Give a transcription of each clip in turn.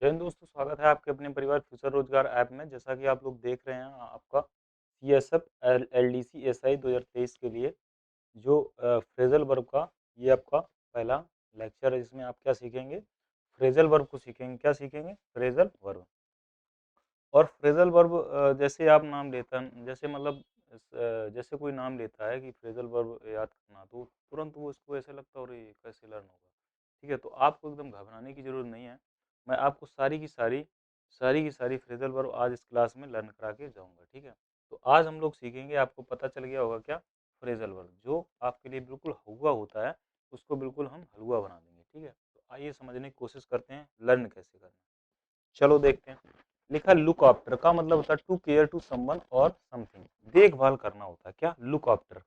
जय हिंद दोस्तों, स्वागत है आपके अपने परिवार फ्यूचर रोजगार ऐप में। जैसा कि आप लोग देख रहे हैं, आपका सीएसएफ एलडीसी एसआई 2023 के लिए जो फ्रेजल वर्ब का ये आपका पहला लेक्चर है, जिसमें आप क्या सीखेंगे, फ्रेजल वर्ब को सीखेंगे। क्या सीखेंगे? Phrasal verb. और फ्रेजल वर्ब जैसे आप नाम लेता है, जैसे मतलब जैसे कोई नाम लेता है कि फ्रेजल वर्ब याद करना, तो तुरंत वो इसको ऐसे लगता है और ये कैसे लर्न होगा। ठीक है, तो आपको एकदम घबराने की जरूरत नहीं है। मैं आपको सारी की सारी फ्रेजल वर्ब आज इस क्लास में लर्न करा के जाऊंगा। ठीक है, तो आज हम लोग सीखेंगे, आपको पता चल गया होगा क्या, फ्रेजल वर्ब जो आपके लिए बिल्कुल हलवा होता है, उसको बिल्कुल हम हलवा बना देंगे। ठीक है, तो आइए समझने की कोशिश करते हैं लर्न कैसे करना। चलो देखते हैं। लिखा लुक आफ्टर का मतलब होता है टू केयर टू समवन और समथिंग, देखभाल करना होता है। क्या? Look after.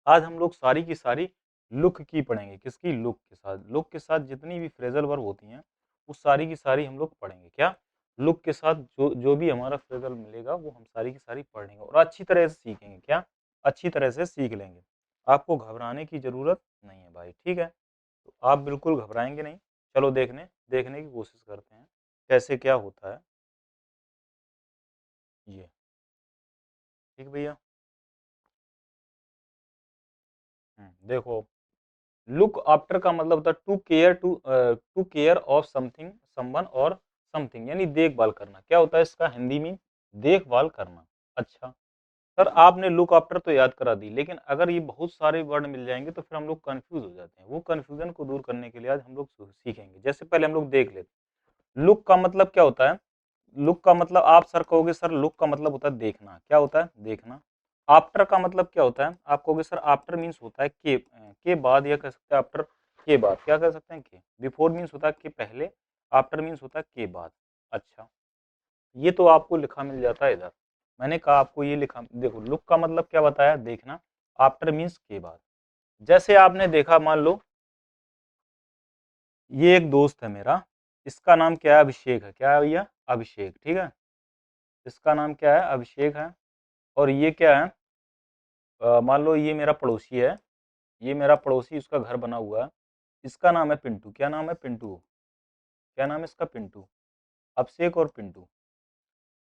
आज हम लोग सारी की सारी लुक की पढ़ेंगे। किसकी? लुक के साथ। लुक के साथ जितनी भी फ्रेजल वर्ब होती हैं वो सारी की सारी हम लोग पढ़ेंगे। क्या? लुक के साथ जो जो भी हमारा फ्रेजल मिलेगा वो हम सारी की सारी पढ़ लेंगे और अच्छी तरह से सीखेंगे। क्या? अच्छी तरह से सीख लेंगे। आपको घबराने की जरूरत नहीं है भाई। ठीक है, तो आप बिल्कुल घबराएंगे नहीं। चलो देखने की कोशिश करते हैं कैसे क्या होता है ये। ठीक भैया। देखो, लुक आफ्टर का मतलब होता है to care of something someone और समथिंग, यानी देखभाल करना। क्या होता है इसका हिंदी में? देखभाल करना। अच्छा सर, आपने लुक आफ्टर तो याद करा दी, लेकिन अगर ये बहुत सारे वर्ड मिल जाएंगे तो फिर हम लोग कंफ्यूज हो जाते हैं। वो कंफ्यूजन को दूर करने के लिए आज हम लोग सीखेंगे। जैसे पहले हम लोग देख लेते हैं लुक का मतलब क्या होता है। लुक का मतलब आप सर कहोगे सर लुक का मतलब होता है देखना। क्या होता है? देखना। आफ्टर का मतलब क्या होता है? आप कहोगे सर आफ्टर मीन्स होता है के बाद, या कह सकते हैं आफ्टर के बाद। क्या कह सकते हैं? के बिफोर मीन्स होता है के पहले, आफ्टर मीन्स होता है के बाद। अच्छा, ये तो आपको लिखा मिल जाता है इधर। मैंने कहा आपको ये लिखा, देखो लुक का मतलब क्या बताया? देखना। आफ्टर मीन्स के बाद। जैसे आपने देखा, मान लो ये एक दोस्त है मेरा, इसका नाम क्या है? अभिषेक है। क्या है भैया? अभिषेक। ठीक है, इसका नाम क्या है? अभिषेक है। और ये क्या है? मान लो ये मेरा पड़ोसी है, ये मेरा पड़ोसी, उसका घर बना हुआ है, इसका नाम है पिंटू। क्या नाम है? पिंटू। क्या नाम है इसका? पिंटू। अभिषेक और पिंटू।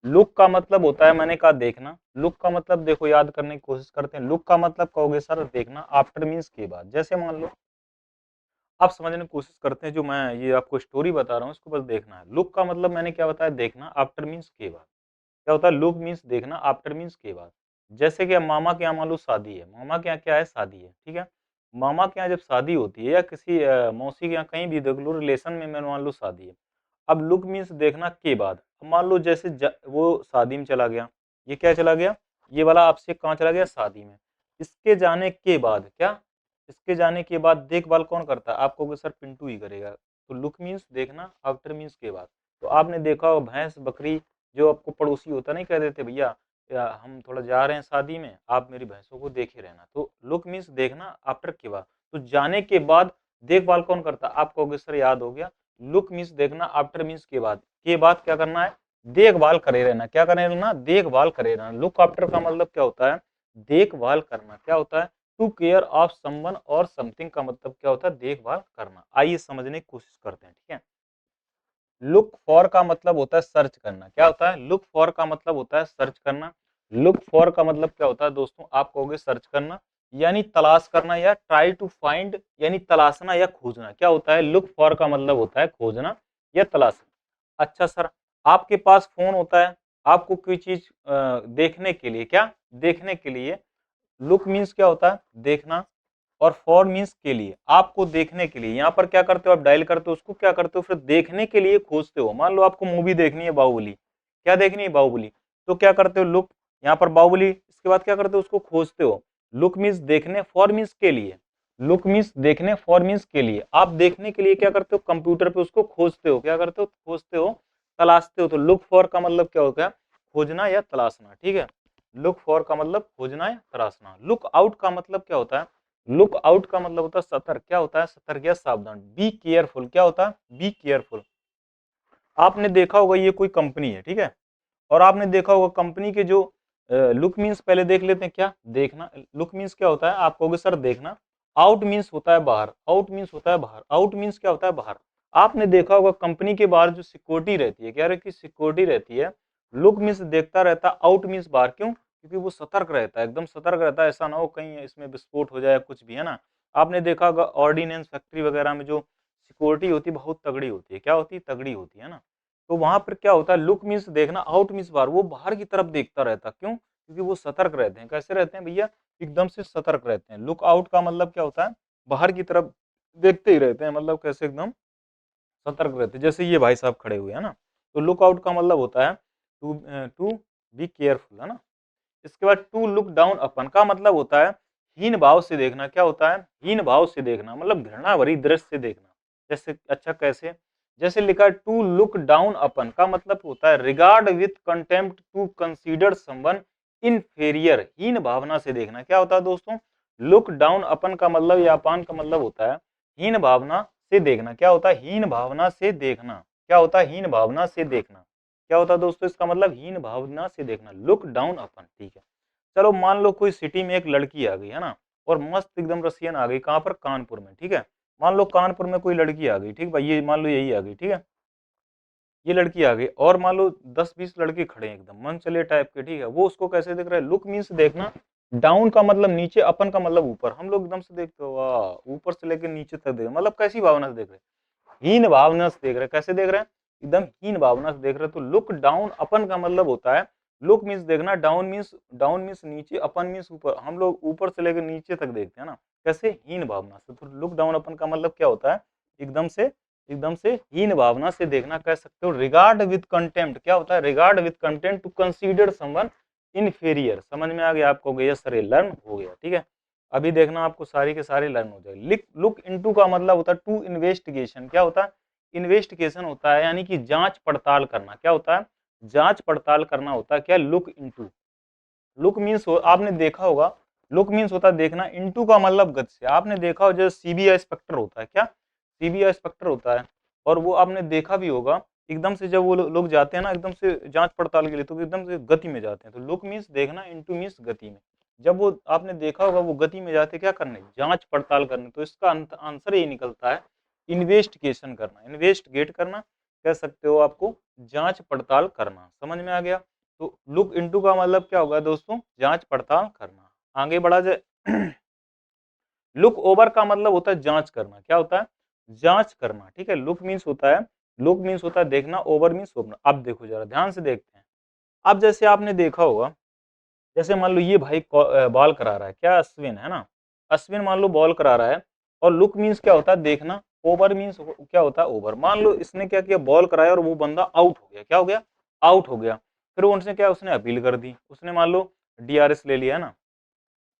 लुक का मतलब होता है, मैंने कहा देखना। लुक का मतलब देखो, याद करने की कोशिश करते हैं। लुक का मतलब कहोगे सर देखना, आफ्टर मीन्स के बाद। जैसे मान लो आप समझने की कोशिश करते हैं, जो मैं ये आपको स्टोरी बता रहा हूँ इसको बस देखना है। लुक का मतलब मैंने क्या बताया? देखना। आफ्टर मीन्स के बाद। क्या होता है? लुक मीन्स देखना, आफ्टर मीन्स के बाद। जैसे कि अब मामा के यहाँ मान लो शादी है, मामा के यहाँ क्या है? शादी है। ठीक है, मामा के यहाँ जब शादी होती है या किसी मौसी के यहाँ कहीं भी देख लो रिलेशन में, मैं मान लो शादी है। अब लुक मीन्स देखना के बाद। अब मान लो जैसे वो शादी में चला गया, ये क्या चला गया? ये वाला आपसे कहाँ चला गया? शादी में। इसके जाने के बाद क्या? इसके जाने के बाद देखभाल कौन करता है? आप कहोगे सर पिंटू ही करेगा। तो लुक मीन्स देखना, आफ्टर मीन्स के बाद। तो आपने देखा हो भैंस बकरी, जो आपको पड़ोसी होता नहीं कह देते भैया या हम थोड़ा जा रहे हैं शादी में, आप मेरी भैंसों को देखे रहना। तो लुक मीन्स देखना, आफ्टर के बाद। तो जाने के बाद देखभाल कौन करता? आप कहोगे सर याद हो गया, लुक मीन्स देखना, आफ्टर मीन्स के बाद क्या करना है? देखभाल करे रहना। क्या करे रहना? देखभाल करे रहना। लुक आफ्टर का मतलब क्या होता है? देखभाल करना। क्या होता है? टू केयर ऑफ समवन और समथिंग का मतलब क्या होता है? देखभाल करना। आइए समझने की कोशिश करते हैं। ठीक है, लुक फॉर का मतलब होता है सर्च करना। क्या होता है? लुक फॉर का मतलब होता है सर्च करना। लुक फॉर का मतलब क्या होता है दोस्तों? आप कहोगे सर्च करना, यानी तलाश करना, या ट्राई टू फाइंड यानी तलाशना या खोजना। क्या होता है? लुक फॉर का मतलब होता है खोजना या तलाशना। अच्छा सर, आपके पास फोन होता है, आपको कोई चीज देखने के लिए, क्या देखने के लिए, लुक मीन्स क्या होता है? देखना, और फॉर मीन्स के लिए, आपको देखने के लिए। यहाँ पर क्या करते हो? आप डायल करते हो, उसको क्या करते हो? फिर देखने के लिए खोजते हो। मान लो आपको मूवी देखनी है बाहुबली, क्या देखनी है? बाहुबली। तो क्या करते हो? लुक, यहाँ पर बाहुबली, इसके बाद क्या करते हो? उसको खोजते हो। लुक मीन्स देखने, फॉर मीन्स के लिए। लुक मीन्स देखने, फॉर मीन्स के लिए। आप देखने के लिए क्या करते हो? कंप्यूटर पे उसको खोजते हो। क्या करते हो? खोजते हो, तलाशते हो। तो लुक फॉर का मतलब क्या होता है? खोजना या तलाशना। ठीक है, लुक फॉर का मतलब खोजना या तलाशना। लुक आउट का मतलब क्या होता है? लुक आउट का मतलब होता है सतर्क। क्या होता है? सतर्क या सावधान। Be careful. क्या होता है? Be careful. आपने देखा होगा ये कोई कंपनी है, ठीक है, और आपने देखा होगा कंपनी के जो लुक मीन्स पहले देख लेते हैं। क्या? देखना। लुक मीन्स क्या होता है? आप कहोगे सर देखना। आउट मीन्स होता है बाहर। आउट मीन्स होता है बाहर। आउट मीन्स क्या होता है? बाहर। आपने देखा होगा कंपनी के बाहर जो सिक्योरिटी रहती है, क्या रहती है, सिक्योरिटी रहती है। लुक मीन्स देखता रहता, आउट मीन्स बाहर, क्यों, क्योंकि वो सतर्क रहता है, एकदम सतर्क रहता है, ऐसा ना हो कहीं इसमें विस्फोट हो जाए कुछ भी, है ना। आपने देखा होगा ऑर्डिनेंस फैक्ट्री वगैरह में जो सिक्योरिटी होती है बहुत तगड़ी होती है, क्या होती है, तगड़ी होती है ना। तो वहां पर क्या होता है, लुक मीन्स देखना, आउट मीन्स बाहर, वो बाहर की तरफ देखता रहता, क्यों, क्योंकि वो सतर्क रहते हैं। कैसे रहते हैं भैया, एकदम से सतर्क रहते हैं। लुक आउट का मतलब क्या होता है, बाहर की तरफ देखते ही रहते हैं, मतलब कैसे, एकदम सतर्क रहते हैं। जैसे ये भाई साहब खड़े हुए हैं ना, तो लुक आउट का मतलब होता है टू टू बी केयरफुल, है ना। इसके बाद टू लुक डाउन अपन का मतलब होता है हीन भाव से देखना। क्या होता है, हीन भाव से देखना, मतलब घृणा भरी दृष्टि से देखना। जैसे, अच्छा कैसे, जैसे लिखा है टू लुक डाउन अपन का मतलब होता है regard with contempt, to consider someone inferior, हीन भावना से देखना। क्या होता है दोस्तों, लुक डाउन अपन का मतलब या अपान का मतलब होता है हीन भावना से देखना। क्या होता है, हीन भावना से देखना। क्या होता है, हीन भावना से देखना। क्या होता है दोस्तों, इसका मतलब हीन भावना से देखना, लुक डाउन अपन, ठीक है। चलो मान लो कोई सिटी में एक लड़की आ गई, है ना, और मस्त एकदम रसियन आ गई, कहाँ पर, कानपुर में, ठीक है। मान लो कानपुर में कोई लड़की आ गई, ठीक भाई, ये मान लो यही आ गई, ठीक है, ये लड़की आ गई, और मान लो 10-20 लड़के खड़े हैं एकदम मनचले टाइप के, ठीक है। वो उसको कैसे देख रहे हैं, लुक मीन्स देखना, डाउन का मतलब नीचे, अपन का मतलब ऊपर। हम लोग एकदम से देखते हो, वाह, ऊपर से लेकर नीचे तक देख, मतलब कैसी भावना से देख रहे हैं, हीन भावना से देख रहे हैं। कैसे देख रहे हैं, एकदम हीन भावना से देख रहे हैं। तो लुक डाउन अपन का मतलब होता है, लुक मीन्स देखना, डाउन मीन्स नीचे, अपन मीन्स ऊपर। हम लोग ऊपर से लेकर नीचे तक देखते हैं ना, कैसे, हीन भावना से। तो लुक डाउन अपन का मतलब क्या होता है, एकदम से हीन भावना से देखना, कह सकते हो। रिगार्ड विद कंटेम्प्ट, क्या होता है, regard with contempt, to consider someone inferior. समझ में आ गया आपको, यस सर, लर्न हो गया, ठीक है। अभी देखना आपको सारी के सारे लर्न हो जाएगी। लुक इनटू का मतलब होता है टू इन्वेस्टिगेशन। क्या होता है, इन्वेस्टिगेशन होता है, यानी कि जांच पड़ताल करना। क्या होता है, जांच पड़ताल करना होता है। क्या, लुक इनटू, लुक मीन्स आपने देखा होगा, लुक मीन्स होता है देखना, इनटू का मतलब गति से। आपने देखा हो जैसे सीबीआई इंस्पेक्टर होता है, क्या, सीबीआई इंस्पेक्टर होता है, और वो आपने देखा भी होगा, एकदम से जब वो लोग जाते हैं ना एकदम से जांच पड़ताल के लिए, तो एकदम से गति में जाते हैं। तो लुक मीन्स देखना, इनटू मीन्स गति में। जब वो आपने देखा होगा वो गति में जाते क्या करने, जांच पड़ताल करने। तो इसका आंसर ये निकलता है इन्वेस्टिगेशन करना, इन्वेस्टिगेट करना, कह सकते हो आपको जांच पड़ताल करना। समझ में आ गया। तो लुक इनटू का मतलब क्या होगा दोस्तों, जांच पड़ताल करना। आगे बढ़ा जाए। लुक ओवर का मतलब होता है जांच करना। क्या होता है, जांच करना, ठीक है। लुक मीन्स होता है, लुक मीन्स होता है देखना, ओवर मीन्स ओपन। अब देखो जरा ध्यान से देखते हैं। अब जैसे आपने देखा होगा, जैसे मान लो ये भाई बॉल करा रहा है, क्या, अश्विन, है ना, अश्विन मान लो बॉल करा रहा है, और लुक मीन्स क्या होता है, देखना, ओवर मीन्स क्या होता है, ओवर। मान लो इसने क्या किया, बॉल कराया और वो बंदा आउट हो गया। क्या हो गया, आउट हो गया। फिर उसने क्या, उसने अपील कर दी, उसने मान लो डीआरएस ले लिया, है ना।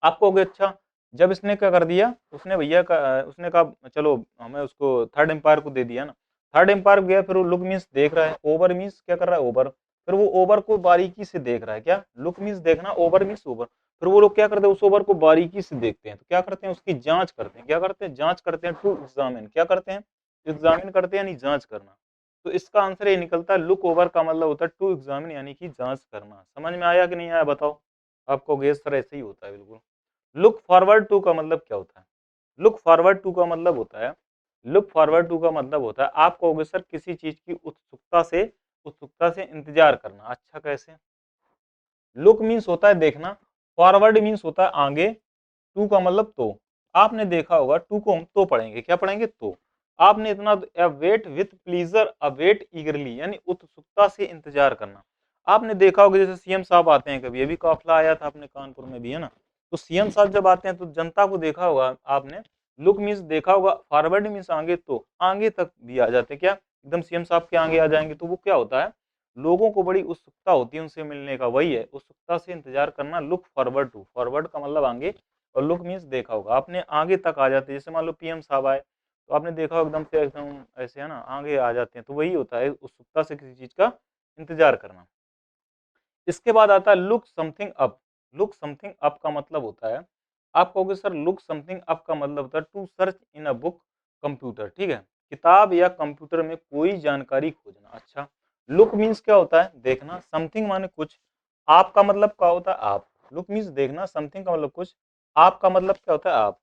आपको हो गया, अच्छा, जब इसने क्या कर दिया, उसने भैया का, उसने कहा चलो हमें उसको थर्ड एम्पायर को दे दिया ना, थर्ड एम्पायर गया, फिर वो लुक मीन्स देख रहा है, ओवर मीन्स क्या कर रहा है, ओवर। फिर वो ओवर को बारीकी से देख रहा है। क्या, लुक मीन्स देखना, ओवर मीन्स ओवर। फिर वो लोग क्या करते हैं, उस ओवर को बारीकी से देखते हैं। तो क्या करते हैं, उसकी जांच करते हैं। क्या करते हैं, जांच करते हैं, टू एग्जामिन। क्या करते हैं, एग्जामिन करते हैं, यानी जांच करना। तो इसका आंसर ये निकलता है, लुक ओवर का मतलब होता है टू एग्जामिन, यानी कि जांच करना। समझ में आया कि नहीं आया, बताओ। आपको गेस सर ऐसे ही होता है बिल्कुल। लुक फॉरवर्ड टू का मतलब क्या होता है, लुक फॉरवर्ड टू का मतलब होता है, लुक फॉरवर्ड टू का मतलब होता है, आप कहोगे सर किसी चीज की उत्सुकता से इंतजार करना। अच्छा कैसे, लुक मीन्स होता है देखना, फॉरवर्ड मीन्स होता है आगे, टू का मतलब तो। आपने देखा होगा टू को हम तो पढ़ेंगे, क्या पढ़ेंगे, तो। आपने इतना, अवेट विथ प्लीजर, अवेट ईगरली, यानी उत्सुकता से इंतजार करना। आपने देखा होगा जैसे सीएम साहब आते हैं, कभी अभी काफिला आया था अपने कानपुर में भी, है ना। तो सीएम साहब जब आते हैं तो जनता को देखा होगा आपने, लुक मीन्स देखा होगा, फॉरवर्ड मीन्स आगे, तो आगे तक भी आ जाते हैं। क्या, एकदम सीएम साहब के आगे आ जाएंगे। तो वो क्या होता है, लोगों को बड़ी उत्सुकता होती है उनसे मिलने का, वही है उत्सुकता से इंतजार करना। लुक फॉरवर्ड टू, फॉरवर्ड का मतलब आगे, और लुक मीन्स देखा होगा आपने, आगे तक आ जाते हैं। जैसे मान लो पीएम साहब आए, तो आपने देखा होगा एकदम से, एकदम ऐसे, है ना, आगे आ जाते हैं। तो वही होता है उत्सुकता से किसी चीज का इंतजार करना। इसके बाद आता है look something up. Look something up का मतलब होता है, आप कहोगे सर लुक समथिंग अप का मतलब होता है to search in a book, computer, ठीक है, किताब या कंप्यूटर में कोई जानकारी खोजना। अच्छा, लुक मीन्स क्या होता है, देखना, समथिंग माने कुछ, आप का मतलब क्या होता है, आप। लुक मीन्स देखना, समथिंग का मतलब कुछ, आप का मतलब क्या होता है, आप।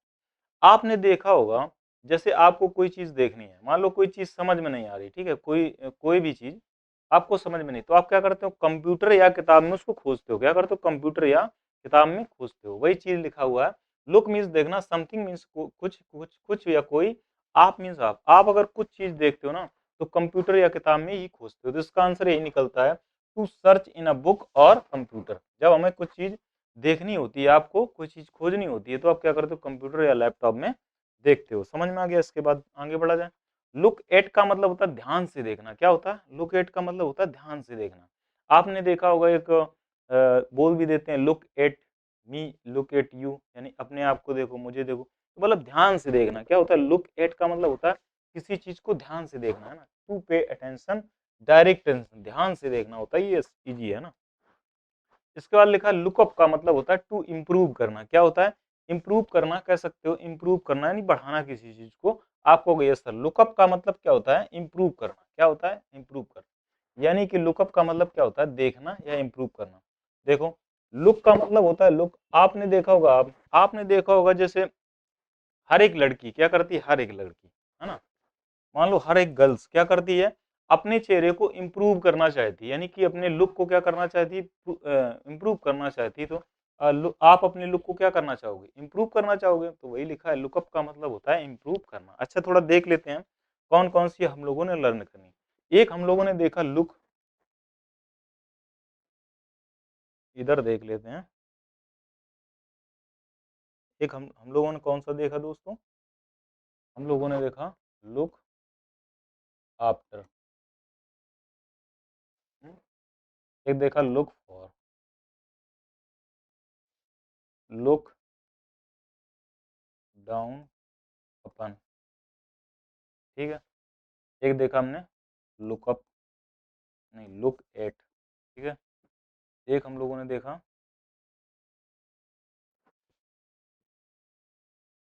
आपने देखा होगा जैसे आपको कोई चीज़ देखनी है, मान लो कोई चीज़ समझ में नहीं आ रही, ठीक है, कोई कोई भी चीज़ आपको समझ में नहीं, तो आप क्या करते हो, कंप्यूटर या किताब में उसको खोजते हो, क्या करते हो, कंप्यूटर या किताब में खोजते हो। वही चीज़ लिखा हुआ है। लुक मीन्स देखना, समथिंग मीन्स कुछ कुछ कुछ या कोई, आप मीन्स आप अगर कुछ चीज़ देखते हो ना तो कंप्यूटर या किताब में ही खोजते हो। तो इसका आंसर यही निकलता है, to search in a book और कंप्यूटर। जब हमें कुछ चीज़ देखनी होती है, आपको कोई चीज़ खोजनी होती है, तो आप क्या करते हो, कंप्यूटर या लैपटॉप में देखते हो। समझ में आ गया? इसके बाद आगे बढ़ा जाए। लुक एट का मतलब होता है ध्यान से देखना। क्या होता है? लुक एट का मतलब होता है ध्यान से देखना। आपने देखा होगा एक बोल भी देते हैं, look at me, look at you, यानी अपने आप को देखो, मुझे देखो। तो मतलब ध्यान से देखना। क्या होता है? लुक एट का मतलब होता है किसी चीज को ध्यान से देखना, है ना। To pay attention, direct attention, ध्यान से देखना होता है, ये इजी है ना। इसके बाद लिखा लुकअप का मतलब होता है टू इम्प्रूव करना। क्या होता है? इम्प्रूव करना कह सकते हो, इम्प्रूव करना यानी बढ़ाना किसी चीज को। आपको गया सर, लुकअप का मतलब क्या होता है? इम्प्रूव करना। क्या होता है? इम्प्रूव करना। यानी कि लुकअप का मतलब क्या होता है? देखना या इम्प्रूव करना। देखो, लुक का मतलब होता है लुक। आपने देखा होगा, आपने देखा होगा जैसे हर एक लड़की क्या करती है, हर एक लड़की, है ना, मान लो हर एक गर्ल्स क्या करती है, अपने चेहरे को इम्प्रूव करना चाहती है, यानी कि अपने लुक को क्या करना चाहती है, इम्प्रूव करना चाहती है। तो आप अपने लुक को क्या करना चाहोगे? इम्प्रूव करना चाहोगे। तो वही लिखा है, लुकअप का मतलब होता है इम्प्रूव करना। अच्छा, थोड़ा देख लेते हैं कौन कौन सी हम लोगों ने लर्न करनी। एक हम लोगों ने देखा लुक, इधर देख लेते हैं। एक हम लोगों ने कौन सा देखा दोस्तों? हम लोगों ने देखा लुक आफ्टर। एक देखा लुक फॉर, लुक डाउन अपन, ठीक है। एक देखा हमने लुकअप, नहीं लुक एट, ठीक है। एक हम लोगों ने देखा,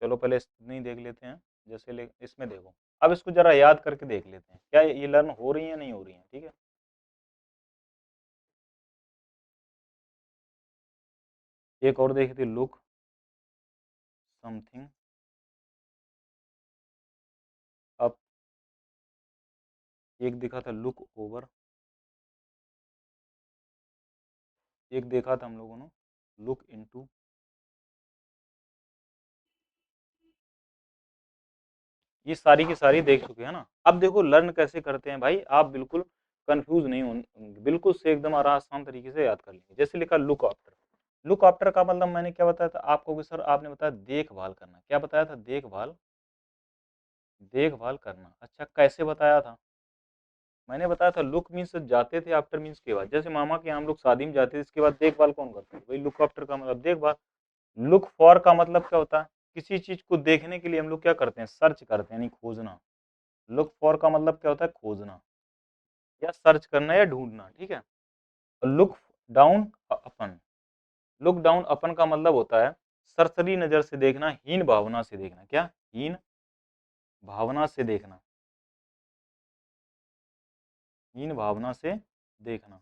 चलो पहले नहीं देख लेते हैं, जैसे इसमें देखो। अब इसको जरा याद करके देख लेते हैं, क्या ये लर्न हो रही है नहीं हो रही है, ठीक है। एक और देखी थी लुक समथिंग अप। एक देखा था लुक ओवर। एक देखा था हम लोगों ने लुक इनटू। ये सारी की सारी देख चुके हैं ना। अब देखो लर्न कैसे करते हैं भाई, आप बिल्कुल कंफ्यूज नहीं होंगे, बिल्कुल से एकदम आसान तरीके से याद कर लेंगे। जैसे लिखा लुक आफ्टर। लुक आफ्टर का मतलब मैंने क्या बताया था आपको कि सर आपने बताया देखभाल करना। क्या बताया था? देखभाल, देखभाल करना। अच्छा, कैसे बताया था? मैंने बताया था लुक मीन्स जाते थे, आफ्टर मीन्स के बाद। जैसे मामा के यहाँ हम लोग शादी में जाते थे, इसके बाद देखभाल कौन करता है? वही लुक आफ्टर का मतलब देखभाल। लुक फॉर का मतलब क्या होता है? किसी चीज को देखने के लिए हम लोग क्या करते हैं? सर्च करते हैं, यानी खोजना। लुक फॉर का मतलब क्या होता है? खोजना या सर्च करना या ढूंढना, ठीक है। और लुक डाउन अपन, लुक डाउन अपन का मतलब होता है सरसरी नजर से देखना, हीन भावना से देखना। क्या? हीन भावना से देखना, हीन भावना से देखना।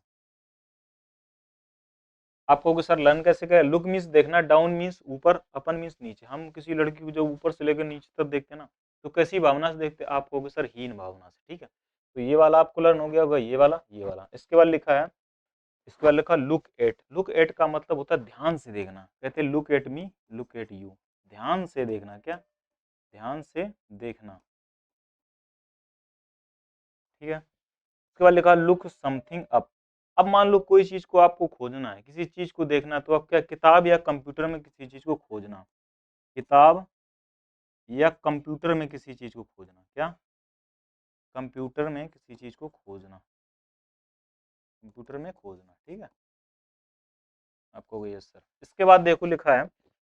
आप कहोगे सर लर्न कैसे करें? लुक मीन्स देखना, डाउन मीन्स ऊपर, अपन मीन्स नीचे। हम किसी लड़की को जब ऊपर से लेकर नीचे तक देखते हैं ना, तो कैसी भावना से देखते हैं? आप कहोगे सर हीन भावना से, ठीक है। तो ये वाला आपको लर्न हो गया होगा, ये वाला, ये वाला। इसके बाद लिखा है, इसके बाद लिखा लुक एट। लुक एट का मतलब होता है ध्यान से देखना। कहते हैं look at me, look at you, ध्यान से देखना। क्या? ध्यान से देखना, ठीक है। उसके बाद लिखा लुक समथिंग अप। अब मान लो कोई चीज को आपको खोजना है, किसी चीज को देखना है, तो आप क्या, किताब या कंप्यूटर में किसी चीज को खोजना। किताब या कंप्यूटर में किसी चीज को खोजना। क्या? कंप्यूटर में किसी चीज को खोजना, कंप्यूटर में खोजना, ठीक है। आपको यस सर। इसके बाद देखो लिखा है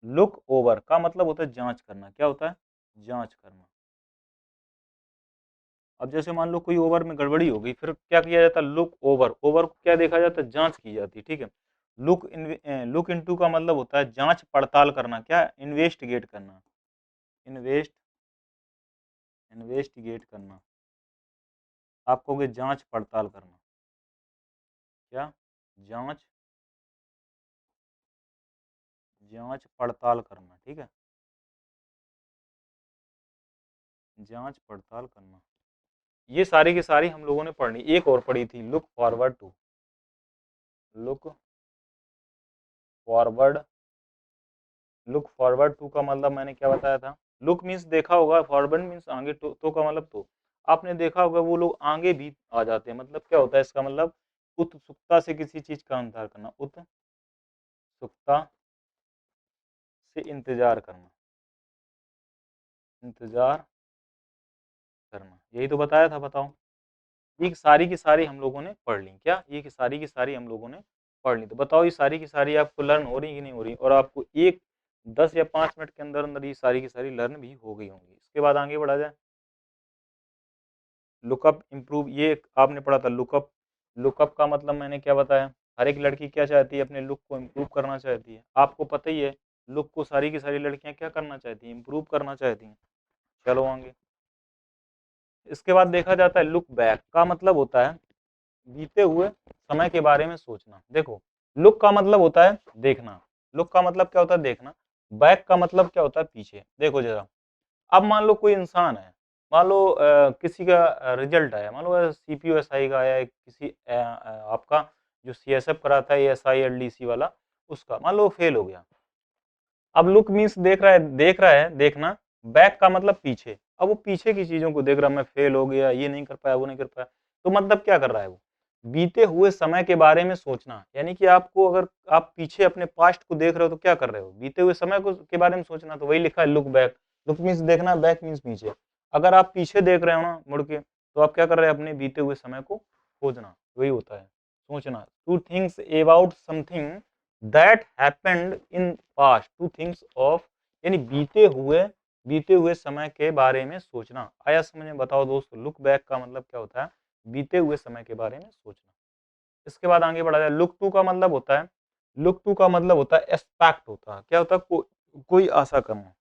लुक ओवर का मतलब होता है जांच करना। क्या होता है? जांच करना। अब जैसे मान लो कोई ओवर में गड़बड़ी हो गई, फिर क्या किया जाता है? Look over. ओवर को क्या देखा जाता है? जांच की जाती है, ठीक है। लुक इनटू का मतलब होता है जांच पड़ताल करना। क्या? इन्वेस्टिगेट करना, इन्वेस्ट इन्वेस्टिगेट करना। आप कहोगे जांच पड़ताल करना। क्या? जांच, जांच पड़ताल करना, ठीक है। जांच पड़ताल करना। ये सारी की सारी हम लोगों ने पढ़नी। एक और पढ़ी थी, look forward to. Look forward, look forward to का मतलब मैंने क्या बताया था? लुक मीन्स देखा होगा, फॉरवर्ड मीन्स आगे, तो का मतलब तो। आपने देखा होगा वो लोग आगे भी आ जाते हैं, मतलब क्या होता है इसका मतलब? उत्सुकता से किसी चीज का इंतजार करना, उत्सुकता से इंतजार करना, इंतजार करना, यही तो बताया था। बताओ, ये सारी की सारी हम लोगों ने पढ़ ली क्या? ये की सारी हम लोगों ने पढ़ ली। तो बताओ ये सारी की सारी आपको लर्न हो रही कि नहीं हो रही? और आपको एक 10 या 5 मिनट के अंदर अंदर ये सारी की सारी लर्न भी हो गई होंगी। इसके बाद आगे बढ़ा जाए। लुकअप इम्प्रूव, ये आपने पढ़ा था लुकअप। लुकअप का मतलब मैंने क्या बताया? हर एक लड़की क्या चाहती है? अपने लुक को इम्प्रूव करना चाहती है। आपको पता ही है लुक को सारी की सारी लड़कियां क्या करना चाहती हैं? इम्प्रूव करना चाहती हैं। चलो आगे। इसके बाद देखा जाता है लुक बैक का मतलब होता है बीते हुए समय के बारे में सोचना। देखो, लुक का मतलब होता है देखना। लुक का मतलब क्या होता है? देखना। बैक का मतलब क्या होता है? पीछे। देखो जरा, अब मान लो कोई इंसान है, मान लो किसी का रिजल्ट आया, मान लो सीपीयू एसआई का आया है, किसी आपका जो सीएसएफ करा था एसआई एलडीसी वाला, उसका मान लो फेल हो गया। अब लुक मीन्स देख रहा है, देखना। बैक का मतलब पीछे। अब वो पीछे की चीजों को देख रहा है, मैं फेल हो गया, ये नहीं कर पाया, वो नहीं कर पाया। तो मतलब क्या कर रहा है वो? बीते हुए समय के बारे में सोचना। यानी कि आपको, अगर आप पीछे अपने पास्ट को देख रहे हो तो क्या कर रहे हो? बीते हुए समय को के बारे में सोचना। तो वही लिखा है लुक बैक। लुक मीन्स देखना, बैक मीन्स पीछे। अगर आप पीछे देख रहे हो ना मुड़ के, तो आप क्या कर रहे हैं? अपने बीते हुए समय को खोजना। वही होता है सोचना। Two things about something that happened in past, two things of, यानी बीते हुए समय के बारे में सोचना। आया समझ में? बताओ दोस्तों, लुक बैक का मतलब क्या होता है? बीते हुए समय के बारे में सोचना। इसके बाद आगे बढ़ा जाए। लुक टू का मतलब होता है, लुक टू का मतलब होता है एक्सपेक्ट होता है। क्या होता है? कोई आशा करना।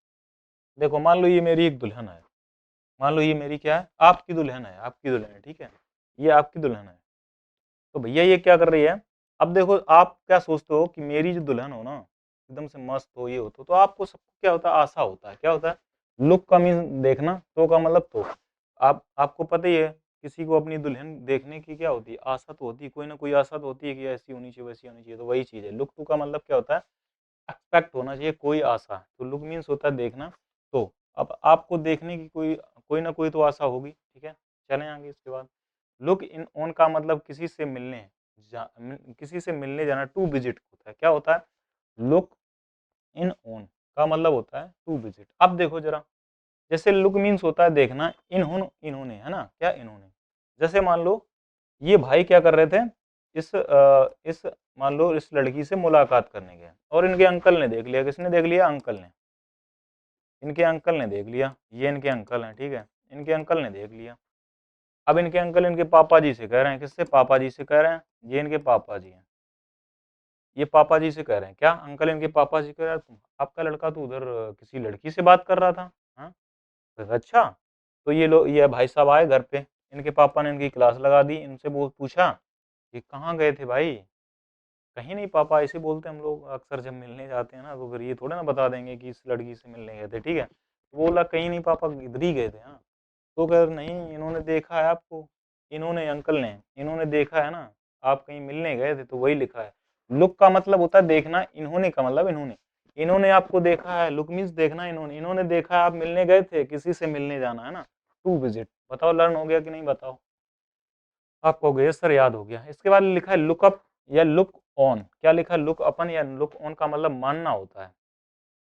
देखो, मान लो ये मेरी एक दुल्हन है, मान लो ये मेरी क्या है? आपकी दुल्हन है, आपकी दुल्हन है, ठीक है, ये आपकी दुल्हन है। तो भैया ये क्या कर रही है? अब देखो, आप क्या सोचते हो कि मेरी जो दुल्हन हो ना, एकदम से मस्त हो, ये हो, तो आपको सबको क्या होता है? आशा होता है। क्या होता है? लुक का मीन देखना, तो का मतलब तो। आप आपको पता ही है, किसी को अपनी दुल्हन देखने की क्या होती है? आशा तो होती है, कोई ना कोई आशा तो होती है कि ऐसी होनी चाहिए, वैसी होनी चाहिए। तो वही चीज है, लुक टू का मतलब क्या होता है? एक्सपेक्ट होना चाहिए, कोई आशा। तो लुक मीन्स होता है देखना। तो अब आपको देखने की कोई कोई ना कोई तो आशा होगी, ठीक है। चलें आगे। इसके बाद लुक इन ऑन का मतलब किसी से मिलने किसी से मिलने जाना, टू विजिट होता है। क्या होता है? लुक इन ऑन का मतलब होता है टू विजिट। अब देखो जरा, जैसे लुक मीन्स होता है देखना, इन्होंने, है ना, क्या इन्होंने। जैसे मान लो ये भाई क्या कर रहे थे? इस मान लो इस लड़की से मुलाकात करने गए और इनके अंकल ने देख लिया। किसने देख लिया? अंकल ने। इनके अंकल ने देख लिया, ये इनके अंकल हैं, ठीक है, इनके अंकल ने देख लिया। अब इनके अंकल इनके पापा जी से कह रहे हैं। किससे? पापा जी से कह रहे हैं। ये इनके पापा जी हैं, ये पापा जी से कह रहे हैं। क्या? अंकल इनके पापा जी कह रहे हैं, तुम आपका लड़का तो उधर किसी लड़की से बात कर रहा था। हाँ, अच्छा। तो ये लोग, ये भाई साहब आए घर पे, इनके पापा ने इनकी क्लास लगा दी। इनसे पूछा कि कहाँ गए थे भाई? कहीं नहीं पापा, ऐसे बोलते हम लोग अक्सर जब मिलने जाते हैं ना, तो फिर ये थोड़े ना बता देंगे कि इस लड़की से मिलने गए थे, ठीक है। तो बोला कहीं नहीं पापा, इधर ही गए थे। हाँ, तो कह नहीं, इन्होंने देखा है आपको, इन्होंने, अंकल ने, इन्होंने देखा है ना, आप कहीं मिलने गए थे, तो वही लिखा है। लुक का मतलब होता है देखना, इन्होंने का मतलब इन्होंने आपको देखा है। लुक मीन्स देखना, इन्होंने देखा है, आप मिलने गए थे, किसी से मिलने जाना है ना, टू विजिट। बताओ लर्न हो गया कि नहीं? बताओ। आप कहोगे सर याद हो गया। इसके बाद लिखा है लुकअप या लुक ऑन। क्या लिखा है? लुक अपन या लुक ऑन का मतलब मानना होता है।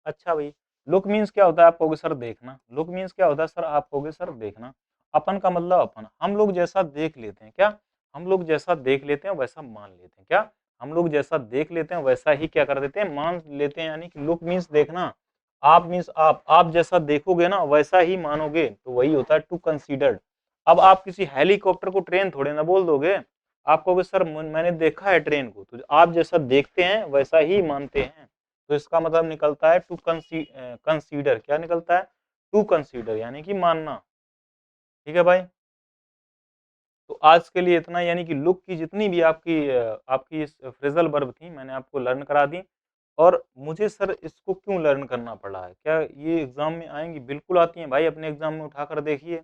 अच्छा भाई, लुक मीन्स क्या होता है? आप कहोगे सर देखना। लुक मीन्स क्या होता है सर? आप कहोगे सर देखना। अपन का मतलब अपन, हम लोग जैसा देख लेते हैं। क्या? हम लोग जैसा देख लेते हैं वैसा मान लेते हैं। क्या? हम लोग जैसा देख लेते हैं वैसा ही क्या कर देते हैं? मान लेते हैं। यानी कि लुक मीन्स देखना, आप मीन्स आप जैसा देखोगे ना वैसा ही मानोगे, तो वही होता है टू कंसीडर्ड। अब आप किसी हेलीकॉप्टर को ट्रेन थोड़े ना बोल दोगे। आप कहोगे सर मैंने देखा है ट्रेन को, तो आप जैसा देखते हैं वैसा ही मानते हैं। तो इसका मतलब निकलता है टू कंसीडर। क्या निकलता है? टू कंसीडर, यानी कि मानना। ठीक है भाई। तो आज के लिए इतना, यानी कि लुक की जितनी भी आपकी आपकी फ्रेजल वर्ब थी, मैंने आपको लर्न करा दी। और मुझे सर इसको क्यों लर्न करना पड़ा है? क्या ये एग्ज़ाम में आएँगी? बिल्कुल आती हैं भाई, अपने एग्ज़ाम में उठाकर देखिए,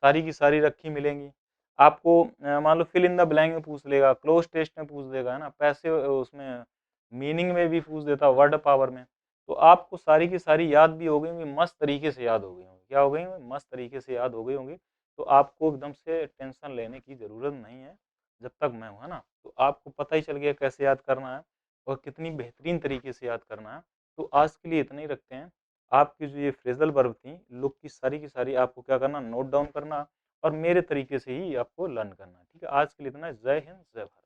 सारी की सारी रखी मिलेंगी। आपको मान लो फिल इन द ब्लैंक में पूछ लेगा, क्लोज़ टेस्ट में पूछ देगा, है ना? पैसे उसमें मीनिंग में भी पूछ देता है, वर्ड पावर में। तो आपको सारी की सारी याद भी हो गई होंगी, मस्त तरीके से याद हो गई होंगी। क्या हो गई होंगी? मस्त तरीके से याद हो गई होंगी। तो आपको एकदम से टेंशन लेने की ज़रूरत नहीं है, जब तक मैं हूँ, है ना? तो आपको पता ही चल गया कैसे याद करना है और कितनी बेहतरीन तरीके से याद करना है। तो आज के लिए इतना ही रखते हैं। आपकी जो ये फ्रेज़ल वर्ब थी, लुक की सारी आपको क्या करना, नोट डाउन करना और मेरे तरीके से ही आपको लर्न करना है। ठीक है? आज के लिए इतना। जय हिंद, जय भारत।